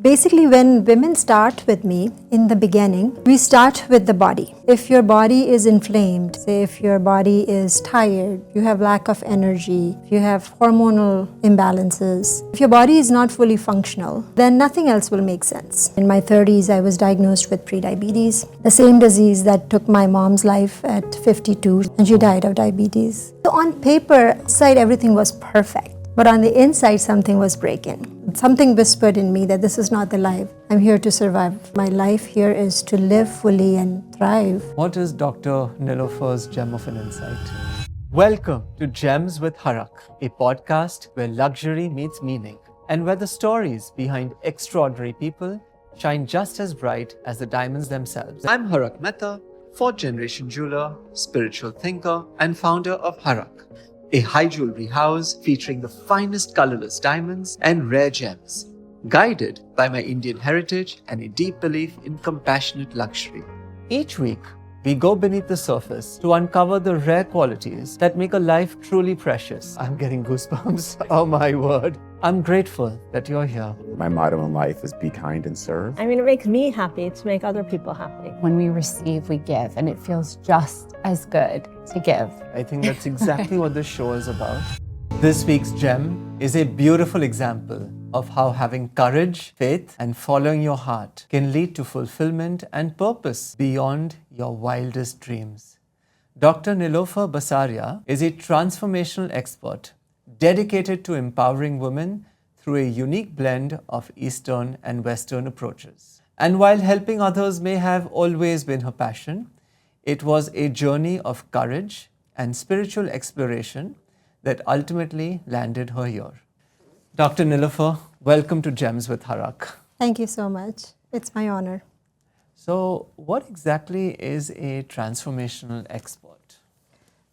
Basically, when women start with me in the beginning, we start with the body. If your body is inflamed, say if your body is tired, you have lack of energy, if you have hormonal imbalances, if your body is not fully functional, then nothing else will make sense. In my 30s, I was diagnosed with prediabetes, the same disease that took my mom's life at 52, and she died of diabetes. So on paper, outside everything was perfect. But on the inside, something was breaking. Something whispered in me that this is not the life. I'm here to survive. My life here is to live fully and thrive. What is Dr. Nilufer's gem of an insight? Welcome to Gems with Harakh, a podcast where luxury meets meaning and where the stories behind extraordinary people shine just as bright as the diamonds themselves. I'm Harakh Mehta, fourth-generation jeweler, spiritual thinker, and founder of Harakh, a high jewelry house featuring the finest colorless diamonds and rare gems, guided by my Indian heritage and a deep belief in compassionate luxury. Each week, we go beneath the surface to uncover the rare qualities that make a life truly precious. I'm getting goosebumps. Oh my word. I'm grateful that you're here. My motto in life is be kind and serve. I mean, it makes me happy to make other people happy. When we receive, we give, and it feels just as good to give. I think that's exactly what this show is about. This week's gem is a beautiful example of how having courage, faith, and following your heart can lead to fulfillment and purpose beyond your wildest dreams. Dr. Neelofer Basaria is a transformational expert dedicated to empowering women through a unique blend of Eastern and Western approaches. And while helping others may have always been her passion, it was a journey of courage and spiritual exploration that ultimately landed her here. Dr. Nilufer, welcome to Gems with Harakh. Thank you so much. It's my honor. So, what exactly is a transformational expert?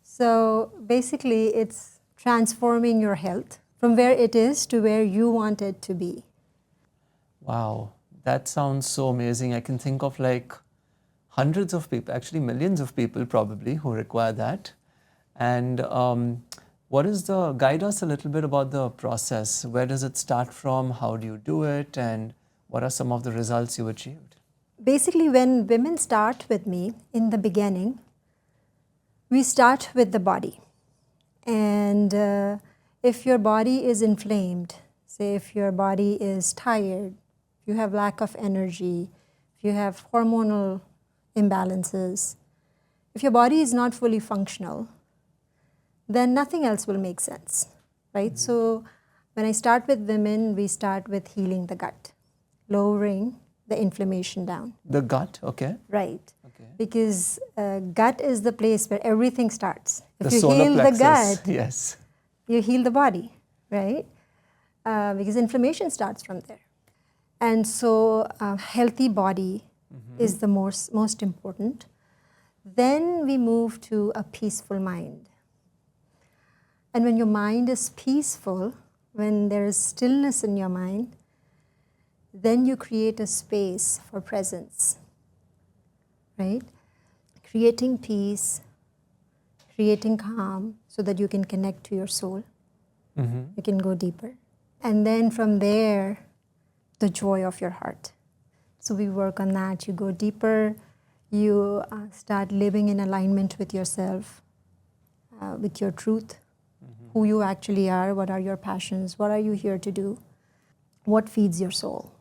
So basically, it's transforming your health from where it is to where you want it to be. Wow, that sounds so amazing. I can think of like hundreds of people, actually millions of people probably, who require that. And guide us a little bit about the process. Where does it start from? How do you do it? And what are some of the results you achieved? Basically, when women start with me in the beginning, we start with the body. And if your body is inflamed, say if your body is tired, if you have lack of energy, if you have hormonal imbalances, if your body is not fully functional, then nothing else will make sense, right? Mm-hmm. So when I start with women, we start with healing the gut, lowering the inflammation down. The gut, okay. Right. Okay. Because gut is the place where everything starts. If the you solar heal plexus, the gut, yes, you heal the body, right? Because inflammation starts from there. And so healthy body is the most important. Then we move to a peaceful mind. And when your mind is peaceful, when there is stillness in your mind, then you create a space for presence, right? Creating peace, creating calm so that you can connect to your soul. Mm-hmm. You can go deeper. And then from there, the joy of your heart. So we work on that. You go deeper. You start living in alignment with yourself, with your truth, who you actually are, what are your passions, what are you here to do, what feeds your soul.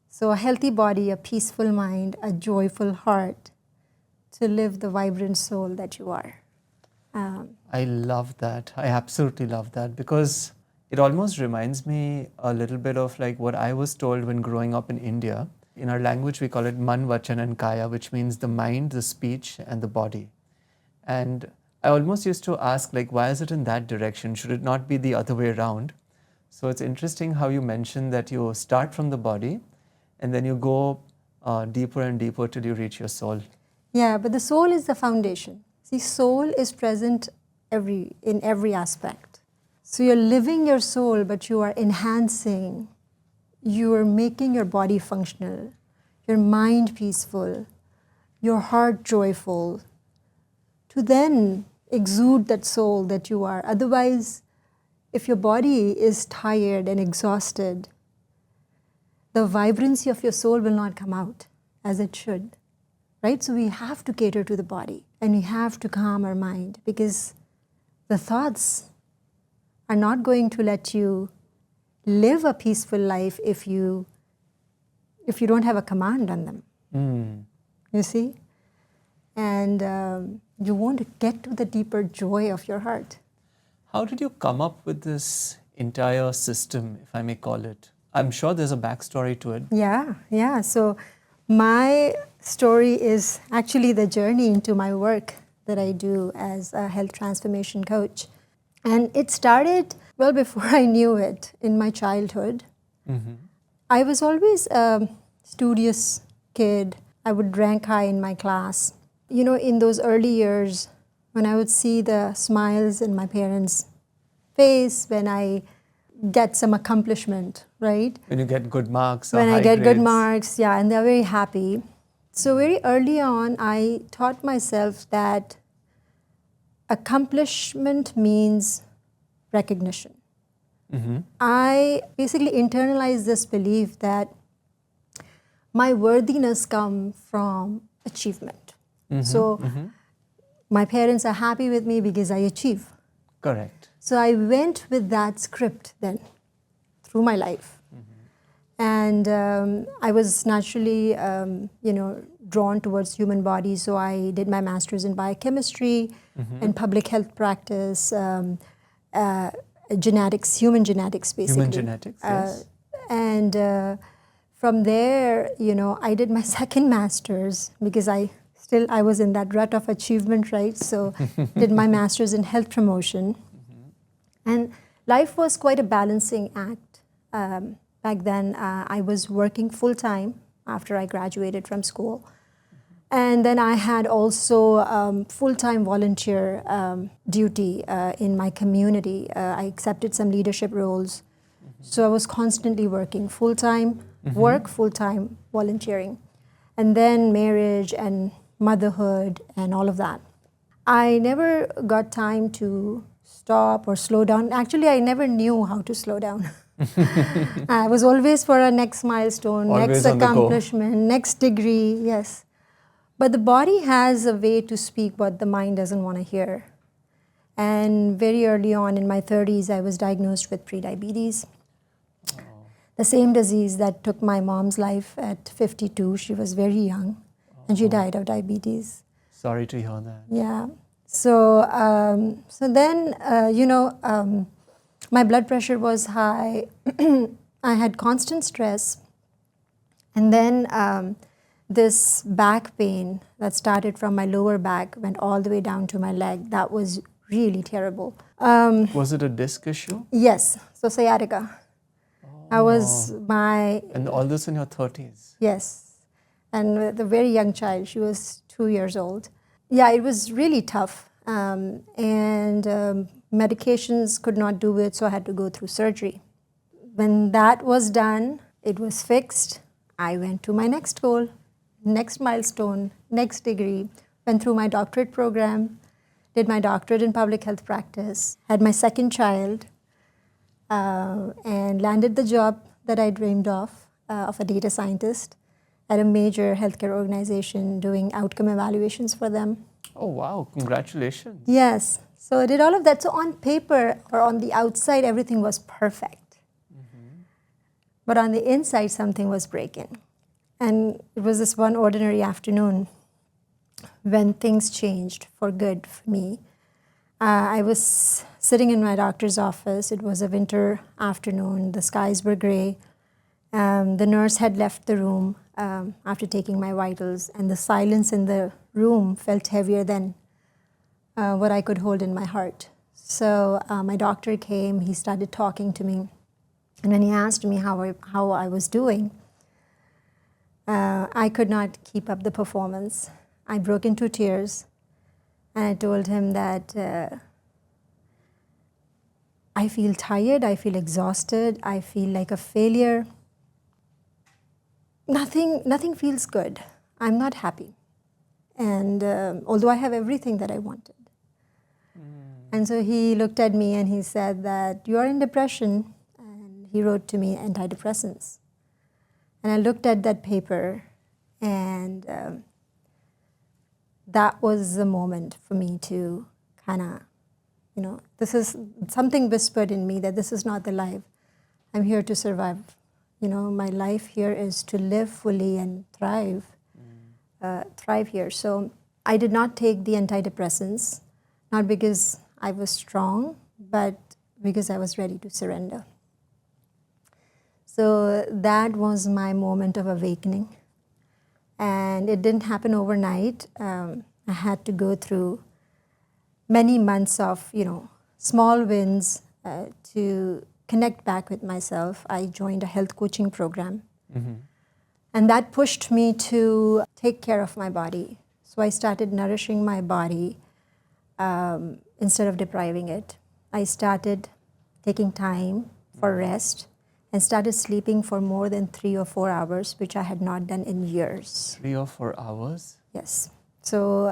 So a healthy body, a peaceful mind, a joyful heart to live the vibrant soul that you are. I love that. I absolutely love that because it almost reminds me a little bit of like what I was told when growing up in India. In our language, we call it man, vachan and kaya, which means the mind, the speech, and the body. And I almost used to ask, like, why is it in that direction? Should it not be the other way around? So it's interesting how you mentioned that you start from the body and then you go deeper and deeper till you reach your soul. Yeah, but the soul is the foundation. See, soul is present in every aspect. So you're living your soul, but you are enhancing. You are making your body functional, your mind peaceful, your heart joyful, to then exude that soul that you are. Otherwise, if your body is tired and exhausted, the vibrancy of your soul will not come out as it should, right? So we have to cater to the body and we have to calm our mind, because the thoughts are not going to let you live a peaceful life if you don't have a command on them. You see? And you won't get to the deeper joy of your heart. How did you come up with this entire system, if I may call it? I'm sure there's a backstory to it. Yeah. So my story is actually the journey into my work that I do as a health transformation coach. And it started well before I knew it, in my childhood. I was always a studious kid. I would rank high in my class. You know, in those early years, when I would see the smiles in my parents' face, when I get some accomplishment, right? When you get good marks or When I high get good grades. marks, yeah, and they're very happy. So very early on, I taught myself that accomplishment means recognition. I basically internalized this belief that my worthiness comes from achievement. So my parents are happy with me because I achieve. Correct. So I went with that script then through my life. And I was naturally, drawn towards human bodies. So I did my master's in biochemistry and public health practice, genetics, human genetics, basically. Human genetics, yes. And from there, I did my second master's because I was in that rut of achievement, right? So did my master's in health promotion. And life was quite a balancing act. Back then, I was working full-time after I graduated from school. And then I had also full-time volunteer duty in my community. I accepted some leadership roles. So I was constantly working full-time work, full-time volunteering. And then marriage and motherhood and all of that. I never got time to stop or slow down. Actually, I never knew how to slow down. I was always for a next milestone, Always next on the go. accomplishment, next degree, yes. But the body has a way to speak what the mind doesn't want to hear. And very early on in my 30s, I was diagnosed with prediabetes. The same disease that took my mom's life at 52. She was very young and she died of diabetes. Sorry to hear that. Yeah. So then, my blood pressure was high. I had constant stress. And then this back pain that started from my lower back went all the way down to my leg. That was really terrible. Was it a disc issue? Yes. So sciatica. I was And all this in your 30s? Yes. And with a very young child. She was 2 years old. Yeah, it was really tough. Medications could not do it, so I had to go through surgery. When that was done, it was fixed. I went to my next goal, next milestone, next degree, went through my doctorate program, did my doctorate in public health practice, had my second child, and landed the job that I dreamed of a data scientist at a major healthcare organization doing outcome evaluations for them. Oh, wow. Congratulations. Yes. So I did all of that. So on paper or on the outside, everything was perfect. But on the inside, something was breaking. And it was this one ordinary afternoon when things changed for good for me. I was sitting in my doctor's office. It was a winter afternoon. The skies were gray. The nurse had left the room after taking my vitals, and the silence in the room felt heavier than what I could hold in my heart. So my doctor came. He started talking to me. And when he asked me how I was doing, I could not keep up the performance. I broke into tears. And I told him that I feel tired, I feel exhausted, I feel like a failure. Nothing feels good. I'm not happy. And although I have everything that I wanted. And so he looked at me and he said that you are in depression. And he wrote to me antidepressants. And I looked at that paper, and that was the moment for me to kind of, this is something whispered in me that this is not the life. I'm here to survive. My life here is to live fully and thrive here. So I did not take the antidepressants, not because I was strong, but because I was ready to surrender. So that was my moment of awakening. And it didn't happen overnight. I had to go through many months of, small wins to connect back with myself. I joined a health coaching program. And that pushed me to take care of my body. So I started nourishing my body instead of depriving it. I started taking time for rest and started sleeping for more than 3 or 4 hours, which I had not done in years. 3 or 4 hours? Yes. So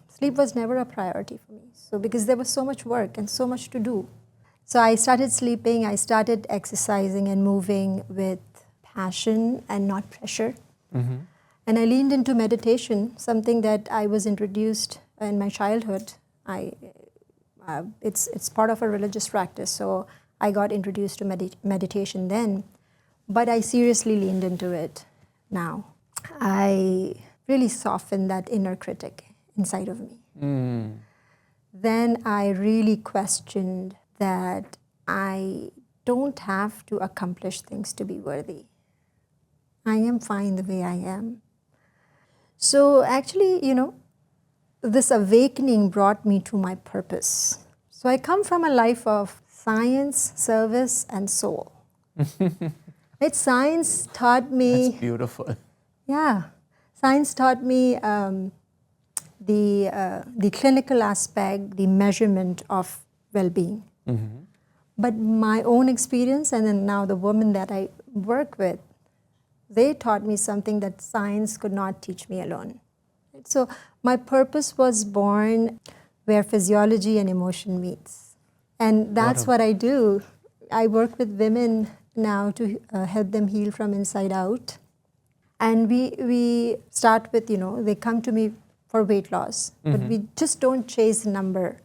sleep was never a priority for me. So because there was so much work and so much to do. So I started sleeping, I started exercising and moving with passion and not pressure. And I leaned into meditation, something that I was introduced in my childhood. It's part of a religious practice, so I got introduced to meditation then, but I seriously leaned into it now. I really softened that inner critic inside of me. Then I really questioned that I don't have to accomplish things to be worthy. I am fine the way I am. So actually, this awakening brought me to my purpose. So I come from a life of science, service, and soul. Right? Science taught me... That's beautiful. Yeah. Science taught me the clinical aspect, the measurement of well-being. But my own experience, and then now the women that I work with, they taught me something that science could not teach me alone. So my purpose was born where physiology and emotion meets. And that's what I do. I work with women now to help them heal from inside out. And we start with, they come to me for weight loss, but we just don't chase the number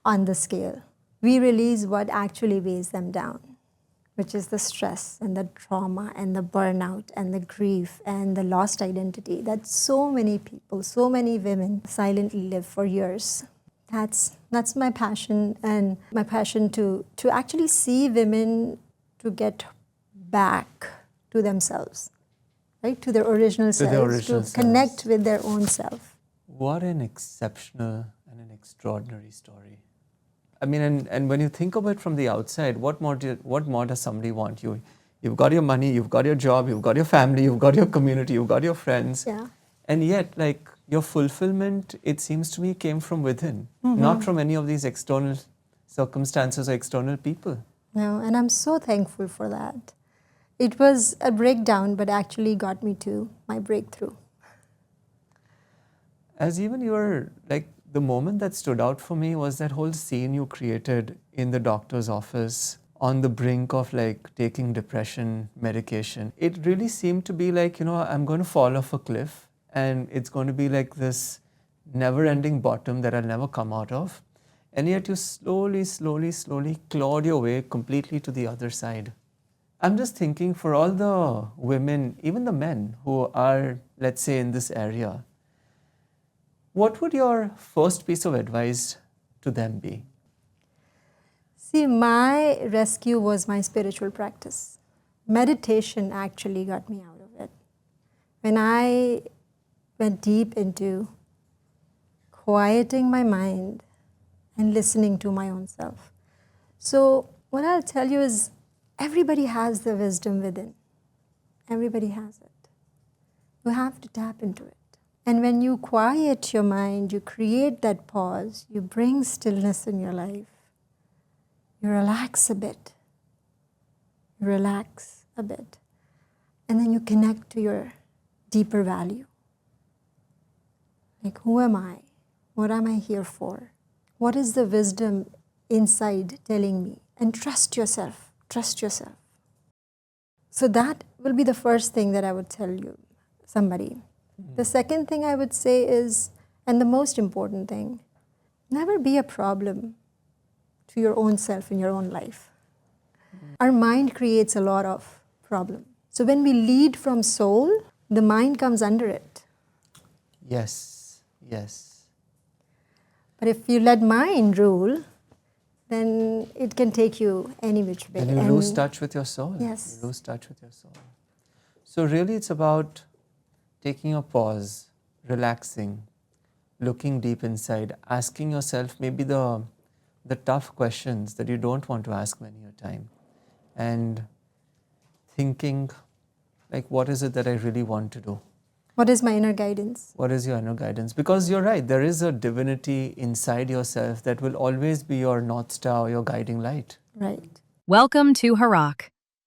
on the scale. We release what actually weighs them down, which is the stress and the trauma and the burnout and the grief and the lost identity that so many people, so many women silently live for years. That's my passion, and my passion to actually see women to get back to themselves, right? To their original selves, to connect with their own self. What an exceptional and an extraordinary story. I mean, and when you think of it from the outside, what more does somebody want? You've got your money, you've got your job, you've got your family, you've got your community, you've got your friends. Yeah. And yet, like, your fulfillment, it seems to me, came from within, not from any of these external circumstances or external people. No, and I'm so thankful for that. It was a breakdown, but actually got me to my breakthrough. As even you were, like, the moment that stood out for me was that whole scene you created in the doctor's office on the brink of, like, taking depression medication. It really seemed to be like, I'm going to fall off a cliff and it's going to be like this never-ending bottom that I'll never come out of. And yet you slowly clawed your way completely to the other side. I'm just thinking, for all the women, even the men who are, let's say, in this area, what would your first piece of advice to them be? See, my rescue was my spiritual practice. Meditation actually got me out of it. When I went deep into quieting my mind and listening to my own self. So what I'll tell you is, everybody has the wisdom within. Everybody has it. You have to tap into it. And when you quiet your mind, you create that pause, you bring stillness in your life, you relax a bit. And then you connect to your deeper value. Like, who am I? What am I here for? What is the wisdom inside telling me? And trust yourself. So that will be the first thing that I would tell you, somebody. The second thing I would say is, and the most important thing, never be a problem to your own self in your own life. Our mind creates a lot of problem. So when we lead from soul, the mind comes under it. Yes, yes. But if you let mind rule, then it can take you any which way. And you lose touch with your soul. Yes. You lose touch with your soul. So really it's about taking a pause, relaxing, looking deep inside, asking yourself maybe the tough questions that you don't want to ask many a time, and thinking like, what is it that I really want to do? What is my inner guidance? What is your inner guidance? Because you're right, there is a divinity inside yourself that will always be your North Star, your guiding light. Right. Welcome to Harakh,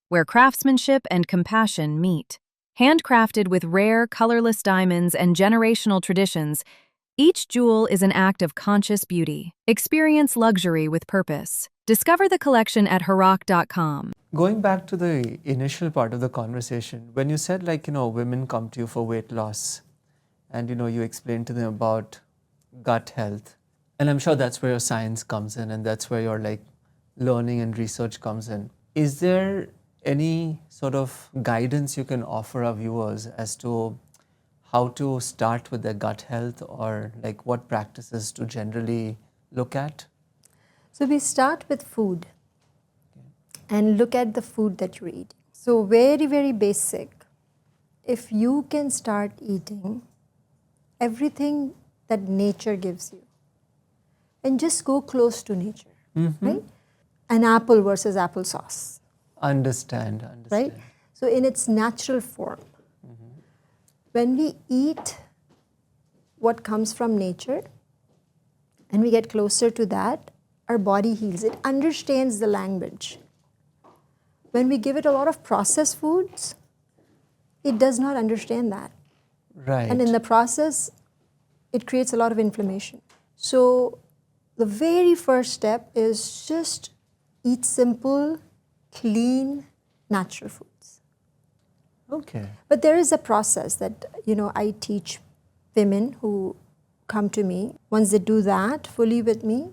where craftsmanship and compassion meet. Handcrafted with rare, colorless diamonds and generational traditions, each jewel is an act of conscious beauty. Experience luxury with purpose. Discover the collection at harakh.com. Going back to the initial part of the conversation, when you said women come to you for weight loss and you explain to them about gut health, and I'm sure that's where your science comes in and that's where your learning and research comes in. Is there any sort of guidance you can offer our viewers as to how to start with their gut health, or what practices to generally look at? So we start with food and look at the food that you eat. So very, very basic. If you can start eating everything that nature gives you and just go close to nature, right? An apple versus applesauce. Understand. Right? So in its natural form, when we eat what comes from nature and we get closer to that, our body heals. It understands the language. When we give it a lot of processed foods, it does not understand that. Right. And in the process, it creates a lot of inflammation. So the very first step is just eat simple, clean, natural foods. Okay. But there is a process that, I teach women who come to me. Once they do that fully with me,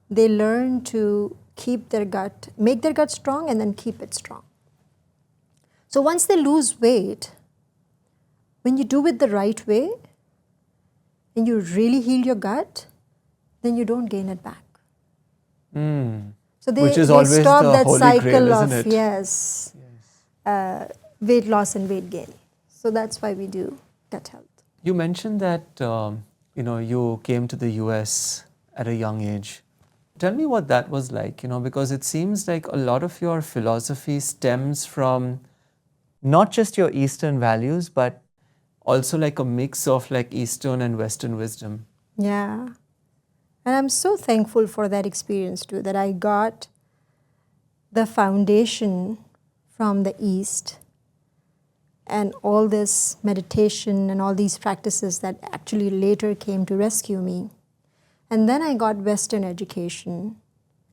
they learn to keep their gut, make their gut strong and then keep it strong. So once they lose weight, when you do it the right way and you really heal your gut, then you don't gain it back. So Which is always stop the that holy cycle grail, of isn't it? weight loss and weight gain. So that's why we do gut health. You mentioned that you came to the US at a young age. Tell me what that was like, because it seems like a lot of your philosophy stems from not just your Eastern values, but also a mix of Eastern and Western wisdom. Yeah. And I'm so thankful for that experience too, that I got the foundation from the East and all this meditation and all these practices that actually later came to rescue me. And then I got Western education.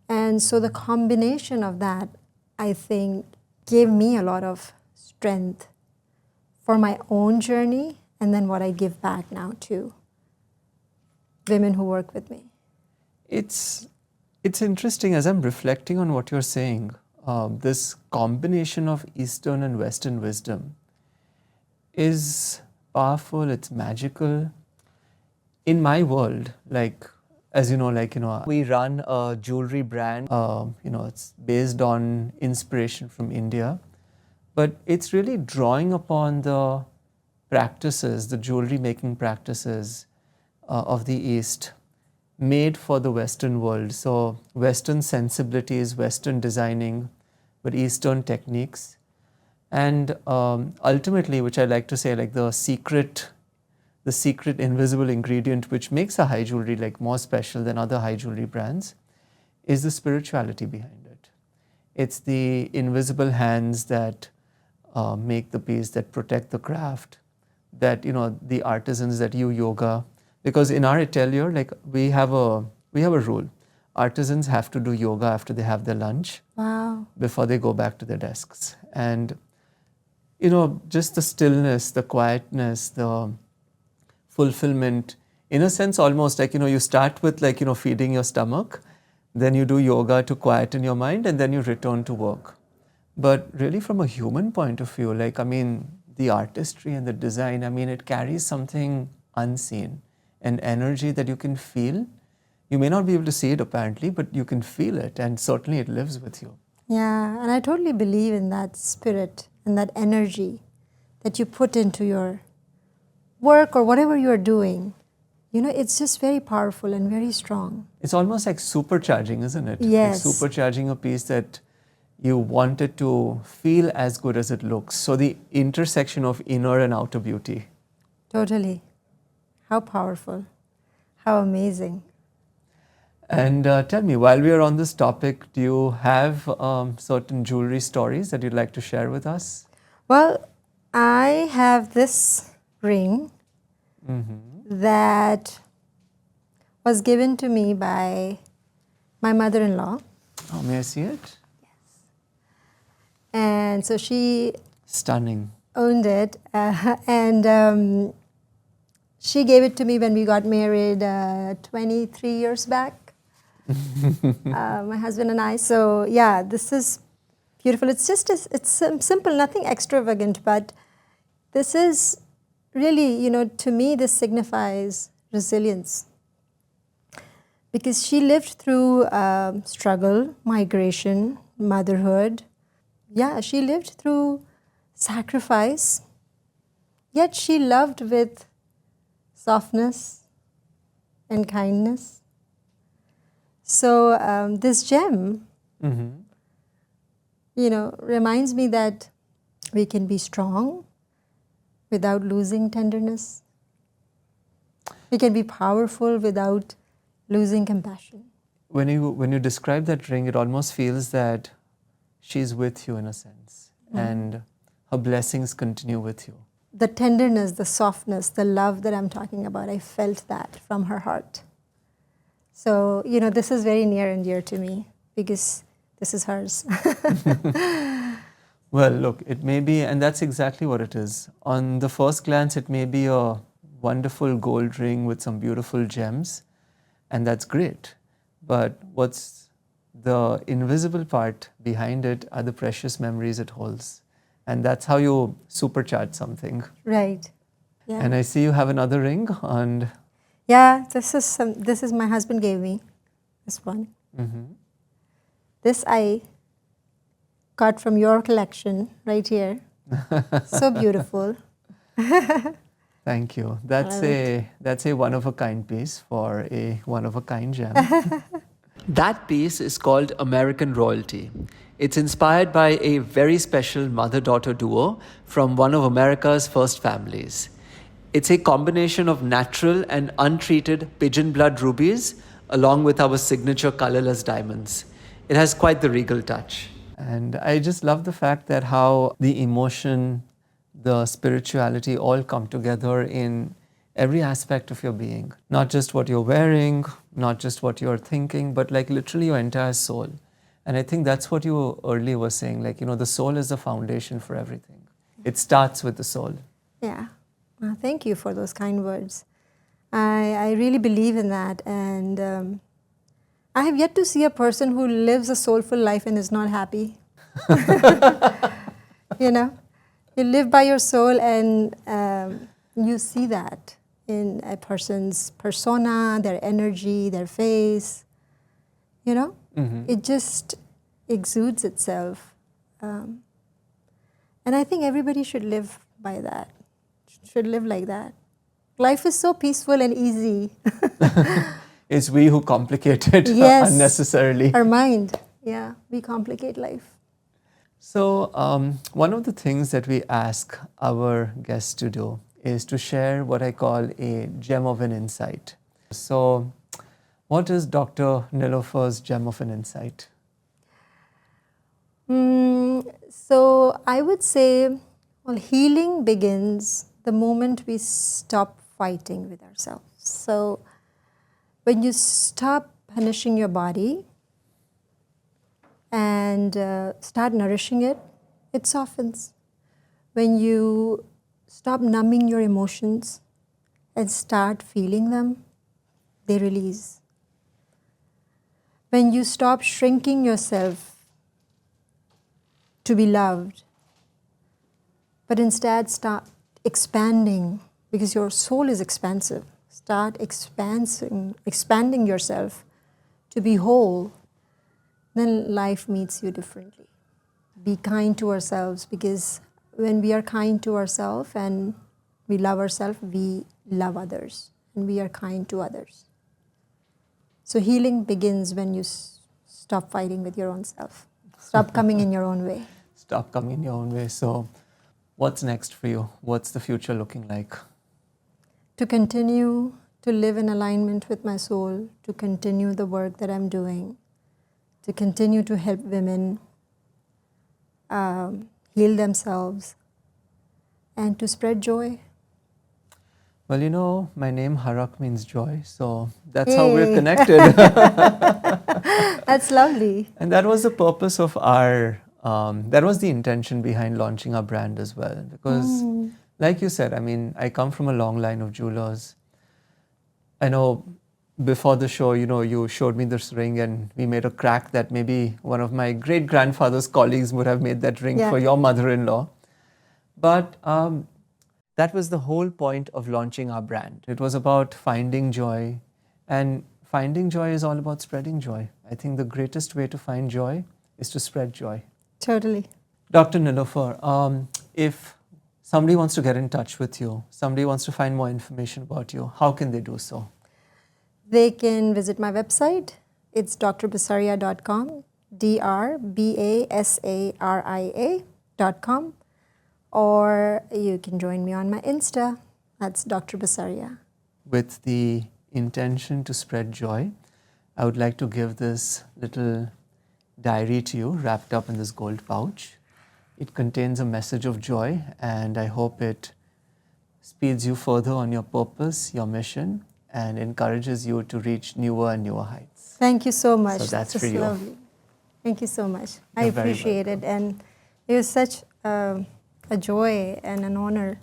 And so the combination of that, I think, gave me a lot of strength for my own journey and then what I give back now to women who work with me. It's interesting as I'm reflecting on what you're saying, this combination of Eastern and Western wisdom is powerful, it's magical. In my world, as you know, we run a jewelry brand, it's based on inspiration from India, but it's really drawing upon the practices, the jewelry making practices of the East, made for the Western world. So Western sensibilities, Western designing, but Eastern techniques. And ultimately, which I like to say, the secret invisible ingredient which makes a high jewelry more special than other high jewelry brands is the spirituality behind it. It's the invisible hands that make the piece, that protect the craft, that the artisans that do yoga. Because in our atelier, we have a rule: artisans have to do yoga after they have their lunch. Wow. Before they go back to their desks. And just the stillness, the quietness, the fulfillment, in a sense, almost like, you start with like, feeding your stomach, then you do yoga to quieten your mind, and then you return to work. But really, from a human point of view, like, the artistry and the design, it carries something unseen, an energy that you can feel. You may not be able to see it apparently, but you can feel it, and certainly it lives with you. Yeah, and I totally believe in that spirit and that energy that you put into your work or whatever you're doing. It's just very powerful and very strong. It's almost like supercharging, isn't it? Yes. Like supercharging a piece that you want it to feel as good as it looks. So the intersection of inner and outer beauty. Totally. How powerful. How amazing. And tell me, while we are on this topic, do you have certain jewelry stories that you'd like to share with us? Well, I have this ring that was given to me by my mother-in-law. Oh, may I see it? And so she Stunning. owned it. And she gave it to me when we got married 23 years back. My husband and I. So yeah, this is beautiful. It's just it's simple, nothing extravagant, but this is really, to me, this signifies resilience. Because she lived through struggle, migration, motherhood. Yeah, she lived through sacrifice, yet she loved with softness and kindness. So this gem, reminds me that we can be strong without losing tenderness. We can be powerful without losing compassion. When you describe that ring, it almost feels that she's with you in a sense, and her blessings continue with you. The tenderness, the softness, the love that I'm talking about, I felt that from her heart. So, this is very near and dear to me because this is hers. Well, look, it may be, and that's exactly what it is. On the first glance, it may be a wonderful gold ring with some beautiful gems, and that's great. But what's the invisible part behind it are the precious memories it holds. And that's how you supercharge something. Right. Yeah. And I see you have another ring on. Yeah, this is my husband gave me, this one. This I got from your collection right here. So beautiful. Thank you. That's a one-of-a-kind piece for a one-of-a-kind gem. That piece is called American Royalty. It's inspired by a very special mother-daughter duo from one of America's first families. It's a combination of natural and untreated pigeon blood rubies along with our signature colorless diamonds. It has quite the regal touch. And I just love the fact that how the emotion, the spirituality all come together in every aspect of your being. Not just what you're wearing, not just what you're thinking, but like literally your entire soul. And I think that's what you earlier were saying, like, the soul is the foundation for everything. It starts with the soul. Yeah. Well, thank you for those kind words. I really believe in that. And I have yet to see a person who lives a soulful life and is not happy. You live by your soul and you see that in a person's persona, their energy, their face. It just exudes itself. And I think everybody should live by that, should live like that. Life is so peaceful and easy. It's we who complicate it Yes. unnecessarily. Our mind, yeah, we complicate life. So one of the things that we ask our guests to do is to share what I call a gem of an insight. So what is Dr. Nilufer's gem of an insight? So I would say, well, healing begins the moment we stop fighting with ourselves. So when you stop punishing your body and start nourishing it, it softens. when you stop numbing your emotions and start feeling them, they release. When you stop shrinking yourself to be loved, but instead start expanding, because your soul is expansive. Start expanding yourself to be whole, then life meets you differently. Be kind to ourselves, because when we are kind to ourselves and we love ourselves, we love others and we are kind to others. So healing begins when you stop fighting with your own self. Stop coming in your own way. Stop coming in your own way. So what's next for you? What's the future looking like? To continue to live in alignment with my soul, to continue the work that I'm doing, to continue to help women heal themselves, and to spread joy. Well, you know, my name Harakh means joy, so that's how we're connected. That's lovely. And that was the purpose of that was the intention behind launching our brand as well. Because, like you said, I mean, I come from a long line of jewelers. I know before the show, you know, you showed me this ring and we made a crack that maybe one of my great-grandfather's colleagues would have made that ring for your mother-in-law. But that was the whole point of launching our brand. It was about finding joy, and finding joy is all about spreading joy. I think the greatest way to find joy is to spread joy. Totally. Dr. Nilufer, if somebody wants to get in touch with you, somebody wants to find more information about you, how can they do so? They can visit my website. It's drbasaria.com, drbasaria.com. Or you can join me on my Insta. That's Dr. Basaria. With the intention to spread joy, I would like to give this little diary to you wrapped up in this gold pouch. It contains a message of joy, and I hope it speeds you further on your purpose, your mission, and encourages you to reach newer and newer heights. Thank you so much. So that's for Just you. lovely. Thank you so much. I You're very appreciate it. And it was such a joy and an honor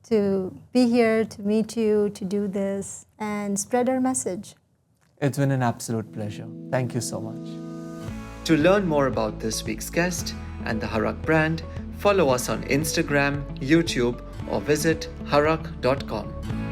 to be here, to meet you, to do this, and spread our message. It's been an absolute pleasure. Thank you so much. To learn more about this week's guest and the Harakh brand, follow us on Instagram, YouTube, or visit harakh.com.